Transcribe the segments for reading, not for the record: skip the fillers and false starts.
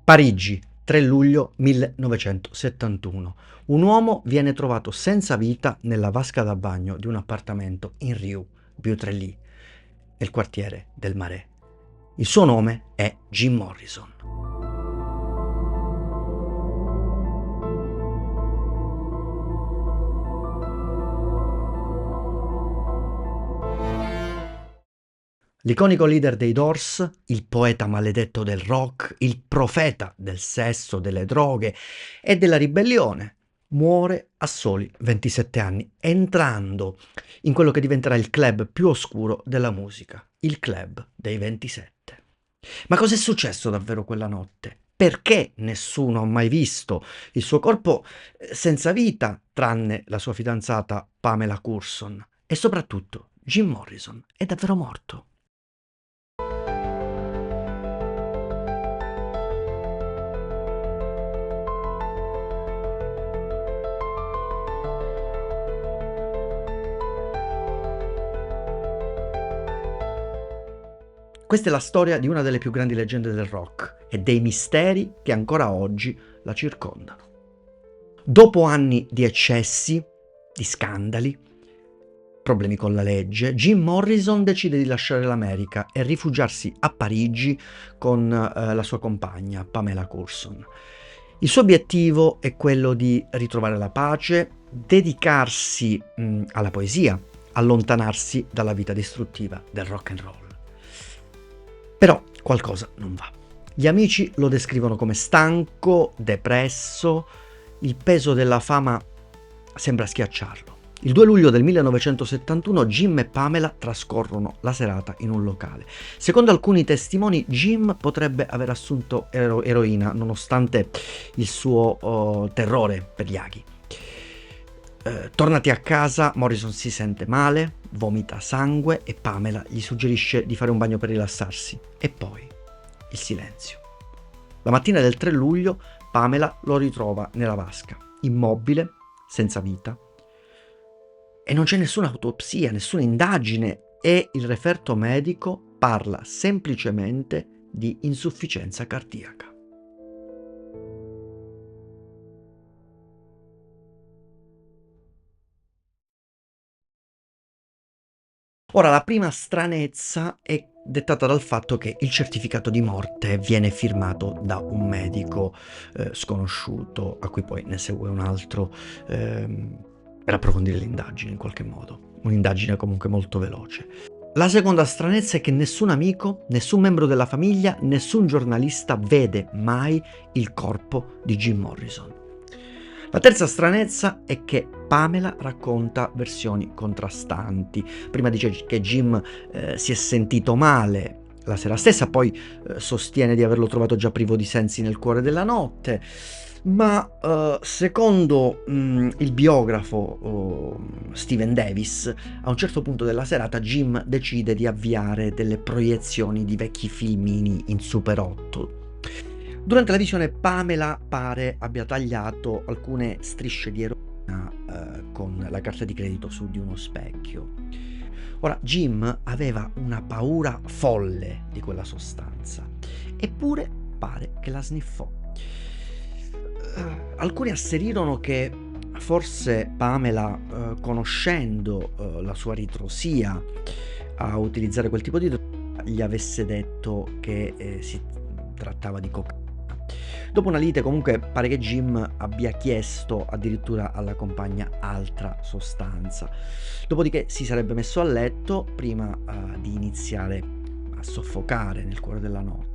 Parigi, 3 luglio 1971. Un uomo viene trovato senza vita nella vasca da bagno di un appartamento in Rue Beautreillis, nel quartiere del Marais. Il suo nome è Jim Morrison. L'iconico leader dei Doors, il poeta maledetto del rock, il profeta del sesso, delle droghe e della ribellione, muore a soli 27 anni, entrando in quello che diventerà il club più oscuro della musica, il Club dei 27. Ma cos'è successo davvero quella notte? Perché nessuno ha mai visto il suo corpo senza vita, tranne la sua fidanzata Pamela Courson? E soprattutto, Jim Morrison è davvero morto? Questa è la storia di una delle più grandi leggende del rock e dei misteri che ancora oggi la circondano. Dopo anni di eccessi, di scandali, problemi con la legge, Jim Morrison decide di lasciare l'America e rifugiarsi a Parigi con la sua compagna, Pamela Courson. Il suo obiettivo è quello di ritrovare la pace, dedicarsi alla poesia, allontanarsi dalla vita distruttiva del rock and roll. Però qualcosa non va. Gli amici lo descrivono come stanco, depresso, il peso della fama sembra schiacciarlo. Il 2 luglio del 1971 Jim e Pamela trascorrono la serata in un locale. Secondo alcuni testimoni Jim potrebbe aver assunto eroina nonostante il suo terrore per gli aghi. Tornati a casa, Morrison si sente male, vomita sangue e Pamela gli suggerisce di fare un bagno per rilassarsi. E poi il silenzio. La mattina del 3 luglio Pamela lo ritrova nella vasca, immobile, senza vita. E non c'è nessuna autopsia, nessuna indagine e il referto medico parla semplicemente di insufficienza cardiaca. Ora, la prima stranezza è dettata dal fatto che il certificato di morte viene firmato da un medico sconosciuto, a cui poi ne segue un altro per approfondire l'indagine in qualche modo. Un'indagine comunque molto veloce. La seconda stranezza è che nessun amico, nessun membro della famiglia, nessun giornalista vede mai il corpo di Jim Morrison. La terza stranezza è che Pamela racconta versioni contrastanti. Prima dice che Jim si è sentito male la sera stessa, poi sostiene di averlo trovato già privo di sensi nel cuore della notte, ma secondo il biografo Steven Davis, a un certo punto della serata Jim decide di avviare delle proiezioni di vecchi filmini in Super 8. Durante la visione Pamela pare abbia tagliato alcune strisce di eroina con la carta di credito su di uno specchio. Ora, Jim aveva una paura folle di quella sostanza, eppure pare che la sniffò. Alcuni asserirono che forse Pamela, conoscendo la sua ritrosia a utilizzare quel tipo di droga, gli avesse detto che si trattava di cocaina. Dopo una lite comunque pare che Jim abbia chiesto addirittura alla compagna altra sostanza. Dopodiché si sarebbe messo a letto prima di iniziare a soffocare nel cuore della notte.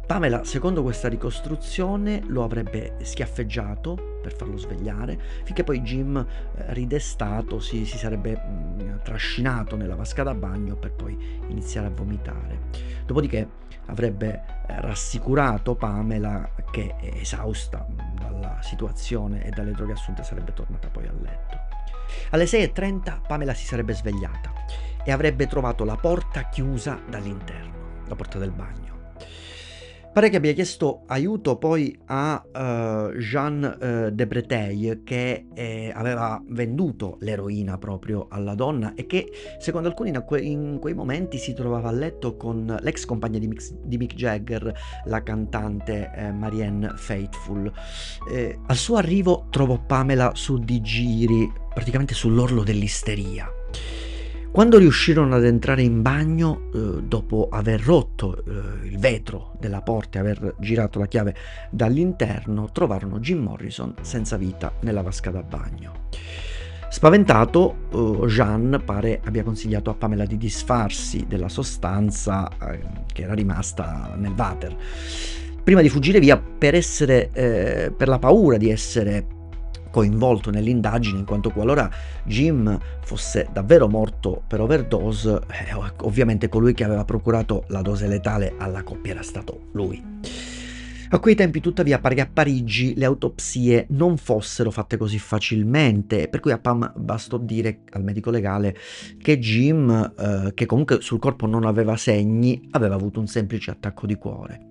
Pamela, secondo questa ricostruzione, lo avrebbe schiaffeggiato per farlo svegliare, finché poi Jim, ridestato, si sarebbe trascinato nella vasca da bagno per poi iniziare a vomitare. Dopodiché avrebbe rassicurato Pamela che, esausta dalla situazione e dalle droghe assunte, sarebbe tornata poi a letto. Alle 6:30 Pamela si sarebbe svegliata e avrebbe trovato la porta chiusa dall'interno, la porta del bagno. Pare che abbia chiesto aiuto poi a Jean de Breteuil, che aveva venduto l'eroina proprio alla donna e che secondo alcuni in quei momenti si trovava a letto con l'ex compagna di Mick Jagger, la cantante Marianne Faithfull. Al suo arrivo trovò Pamela su di giri, praticamente sull'orlo dell'isteria. Quando riuscirono ad entrare in bagno, dopo aver rotto il vetro della porta e aver girato la chiave dall'interno, trovarono Jim Morrison senza vita nella vasca da bagno. Spaventato, Jean pare abbia consigliato a Pamela di disfarsi della sostanza che era rimasta nel water. Prima di fuggire via per la paura di essere coinvolto nell'indagine, in quanto qualora Jim fosse davvero morto per overdose, ovviamente colui che aveva procurato la dose letale alla coppia era stato lui. A quei tempi, tuttavia, pare che a Parigi le autopsie non fossero fatte così facilmente, per cui a Pam bastò dire al medico legale che Jim, che comunque sul corpo non aveva segni, aveva avuto un semplice attacco di cuore.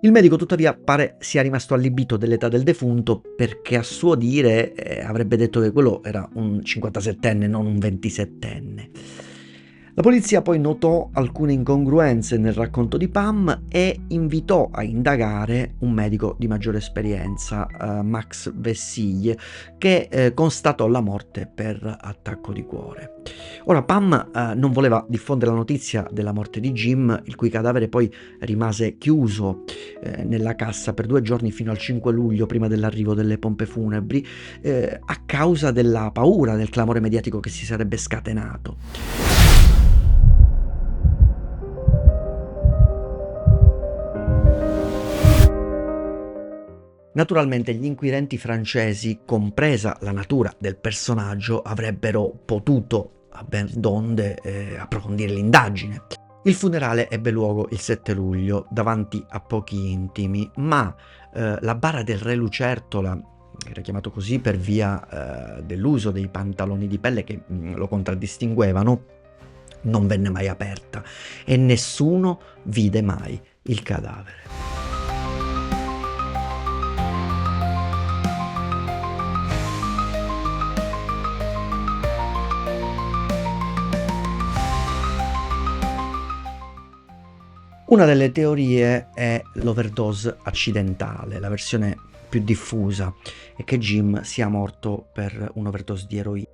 Il medico tuttavia pare sia rimasto allibito dell'età del defunto, perché a suo dire avrebbe detto che quello era un 57enne, non un 27enne. La polizia poi notò alcune incongruenze nel racconto di Pam e invitò a indagare un medico di maggiore esperienza, Max Vessiglie, che constatò la morte per attacco di cuore. Ora Pam non voleva diffondere la notizia della morte di Jim, il cui cadavere poi rimase chiuso nella cassa per 2 giorni fino al 5 luglio, prima dell'arrivo delle pompe funebri, a causa della paura del clamore mediatico che si sarebbe scatenato. Naturalmente gli inquirenti francesi, compresa la natura del personaggio, avrebbero potuto a ben donde approfondire l'indagine. Il funerale ebbe luogo il 7 luglio davanti a pochi intimi, ma la bara del re Lucertola, era chiamato così per via dell'uso dei pantaloni di pelle che lo contraddistinguevano, non venne mai aperta e nessuno vide mai il cadavere. Una delle teorie è l'overdose accidentale, la versione più diffusa è che Jim sia morto per un'overdose di eroina.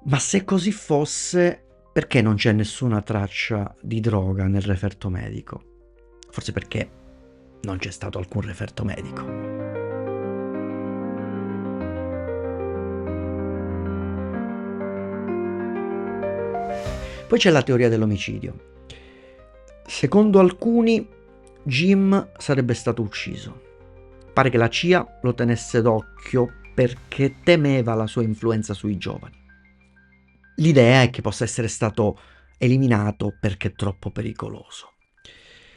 Ma se così fosse, perché non c'è nessuna traccia di droga nel referto medico? Forse perché non c'è stato alcun referto medico. Poi c'è la teoria dell'omicidio. Secondo alcuni, Jim sarebbe stato ucciso. Pare che la CIA lo tenesse d'occhio perché temeva la sua influenza sui giovani. L'idea è che possa essere stato eliminato perché troppo pericoloso.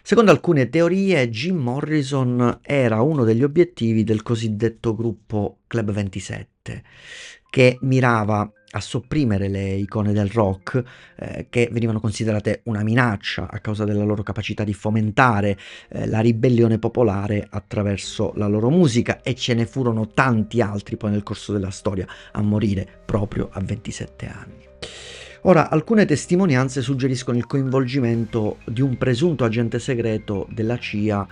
Secondo alcune teorie, Jim Morrison era uno degli obiettivi del cosiddetto gruppo Club 27, che mirava a sopprimere le icone del rock, che venivano considerate una minaccia a causa della loro capacità di fomentare la ribellione popolare attraverso la loro musica, e ce ne furono tanti altri poi nel corso della storia a morire proprio a 27 anni. Ora, alcune testimonianze suggeriscono il coinvolgimento di un presunto agente segreto della CIA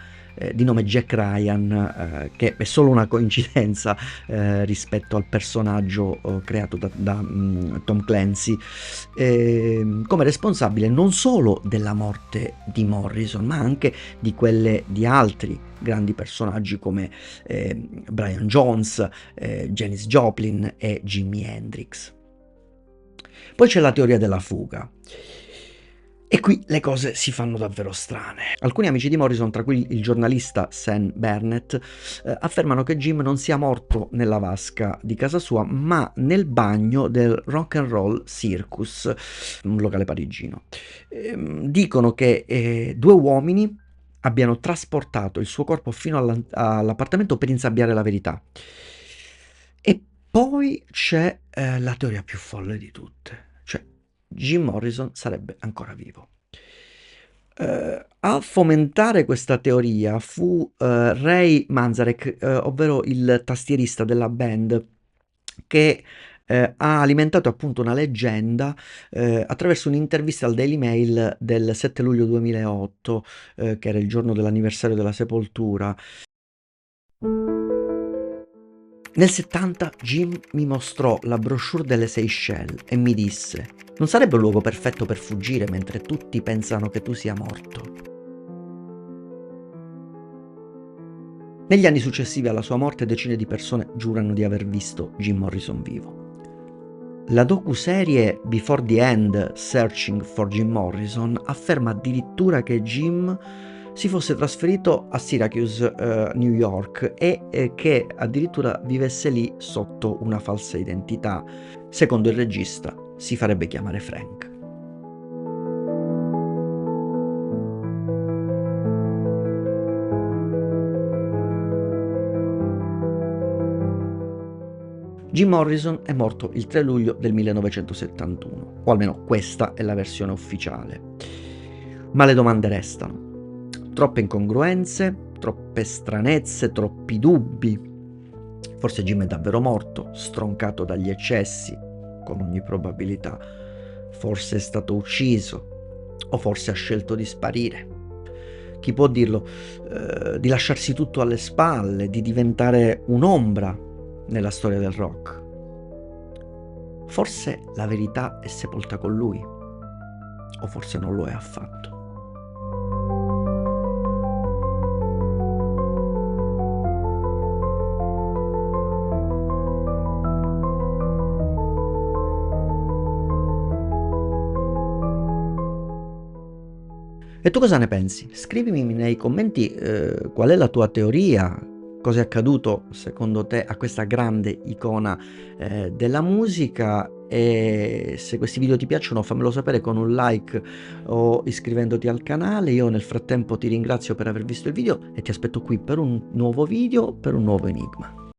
di nome Jack Ryan, che è solo una coincidenza rispetto al personaggio creato da Tom Clancy, come responsabile non solo della morte di Morrison, ma anche di quelle di altri grandi personaggi come Brian Jones, Janis Joplin e Jimi Hendrix. Poi c'è la teoria della fuga. E qui le cose si fanno davvero strane. Alcuni amici di Morrison, tra cui il giornalista Sam Burnett, affermano che Jim non sia morto nella vasca di casa sua, ma nel bagno del Rock and Roll Circus, un locale parigino. Dicono che 2 uomini abbiano trasportato il suo corpo fino all'appartamento per insabbiare la verità. E poi c'è la teoria più folle di tutte, cioè Jim Morrison sarebbe ancora vivo. A fomentare questa teoria fu, Ray Manzarek, ovvero il tastierista della band, che, ha alimentato appunto una leggenda, attraverso un'intervista al Daily Mail del 7 luglio 2008, che era il giorno dell'anniversario della sepoltura. Nel '70 Jim mi mostrò la brochure delle Seychelles e mi disse: "Non sarebbe un luogo perfetto per fuggire mentre tutti pensano che tu sia morto?" Negli anni successivi alla sua morte decine di persone giurano di aver visto Jim Morrison vivo. La docuserie Before the End: Searching for Jim Morrison afferma addirittura che Jim si fosse trasferito a Syracuse, New York, e che addirittura vivesse lì sotto una falsa identità. Secondo il regista si farebbe chiamare Frank. Jim Morrison è morto il 3 luglio del 1971, o almeno questa è la versione ufficiale. Ma le domande restano. Troppe incongruenze, troppe stranezze, troppi dubbi. Forse Jim è davvero morto, stroncato dagli eccessi, con ogni probabilità. Forse è stato ucciso, o forse ha scelto di sparire. Chi può dirlo? Di lasciarsi tutto alle spalle, di diventare un'ombra nella storia del rock. Forse la verità è sepolta con lui, o forse non lo è affatto. E tu cosa ne pensi? Scrivimi nei commenti, qual è la tua teoria, cosa è accaduto secondo te a questa grande icona, della musica, e se questi video ti piacciono fammelo sapere con un like o iscrivendoti al canale. Io nel frattempo ti ringrazio per aver visto il video e ti aspetto qui per un nuovo video, per un nuovo enigma.